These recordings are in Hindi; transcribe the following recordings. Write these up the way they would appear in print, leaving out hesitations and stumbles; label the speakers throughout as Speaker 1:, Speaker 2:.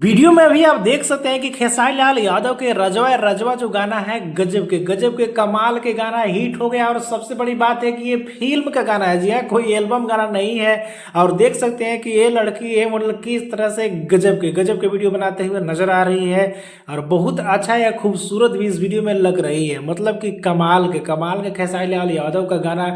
Speaker 1: वीडियो में अभी आप देख सकते हैं कि खेसारी लाल यादव के रजवा रजवा जो गाना है गजब के कमाल के गाना हिट हो गया। और सबसे बड़ी बात है कि ये फिल्म का गाना है, जी हाँ, कोई एल्बम गाना नहीं है। और देख सकते हैं कि ये लड़की ये मॉडल किस तरह से गजब के वीडियो बनाते हुए नजर आ रही है। और बहुत अच्छा या खूबसूरत भी इस वीडियो में लग रही है, मतलब कि कमाल के खेसारी लाल यादव का गाना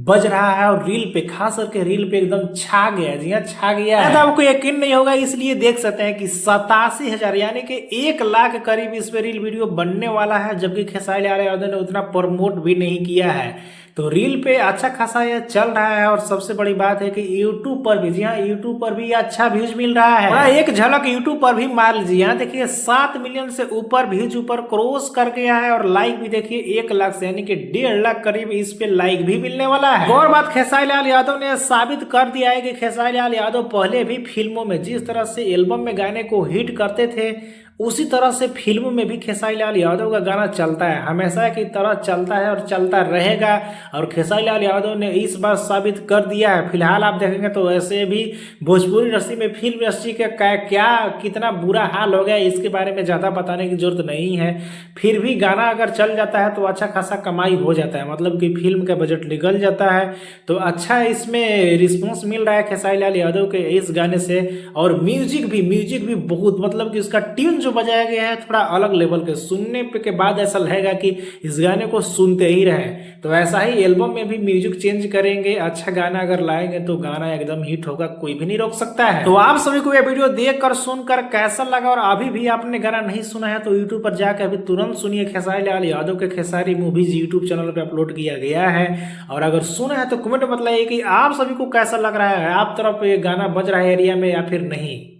Speaker 1: बज रहा है। और रील पे, खास करके रील पे एकदम छा गया, जी हाँ, छा गया है। आपको यकीन नहीं होगा, इसलिए देख सकते हैं कि 87,000 यानी कि 1 लाख करीब इस पे रील वीडियो बनने वाला है, जबकि खेसारी लाल यादव ने उतना प्रमोट भी नहीं किया है। तो रील पे अच्छा खासा यह चल रहा है। और सबसे बड़ी बात है कि यूट्यूब पर भी, जी हाँ, यूट्यूब पर भी अच्छा व्यूज मिल रहा है। और एक झलक यूट्यूब पर भी मार लीजिए, यहाँ देखिए 7 मिलियन से ऊपर व्यूज ऊपर क्रॉस कर गया है। और लाइक भी देखिए 1 लाख से, यानी कि 1.5 लाख करीब इस पे लाइक भी मिलने वाला है। और बात खेसारी लाल यादव ने साबित कर दिया है कि खेसारी लाल यादव पहले भी फिल्मों में जिस तरह से एल्बम में गाने को हिट करते थे, उसी तरह से फिल्मों में भी खेसारी लाल यादव का गाना चलता है, हमेशा की तरह चलता है और चलता रहेगा। और खेसारी लाल यादव ने इस बार साबित कर दिया है। फिलहाल आप देखेंगे तो ऐसे भी भोजपुरी इंडस्ट्री में, फिल्म इंडस्ट्री का क्या कितना बुरा हाल हो गया, इसके बारे में ज़्यादा बताने की जरूरत नहीं है। फिर भी गाना अगर चल जाता है तो अच्छा खासा कमाई हो जाता है, मतलब कि फिल्म का बजट निकल जाता है। तो अच्छा इसमें रिस्पॉन्स मिल रहा है खेसारी लाल यादव के इस गाने से। और म्यूजिक भी बहुत, मतलब कि उसका ट्यून जो बजाया गया है थोड़ा अलग लेवल के, सुनने पे के बाद ऐसा लगेगा कि इस गाने को सुनते ही रहे। तो ऐसा ही एल्बम में भी म्यूजिक चेंज करेंगे, अच्छा गाना अगर लाएंगे तो गाना एकदम हिट होगा, कोई भी नहीं रोक सकता है। तो आप सभी को ये वीडियो देखकर सुनकर कैसा लगा, और अभी भी आपने गाना नहीं सुना है तो यूट्यूब पर जाकर अभी तुरंत सुनिए। खेसारी लाल यादव के खेसारी मूवीज यूट्यूब चैनल पर अपलोड किया गया है। और अगर सुना है तो कमेंट में बताइए कि आप सभी को कैसा लग रहा है, आप तरफ ये गाना बज रहा है एरिया में या फिर नहीं।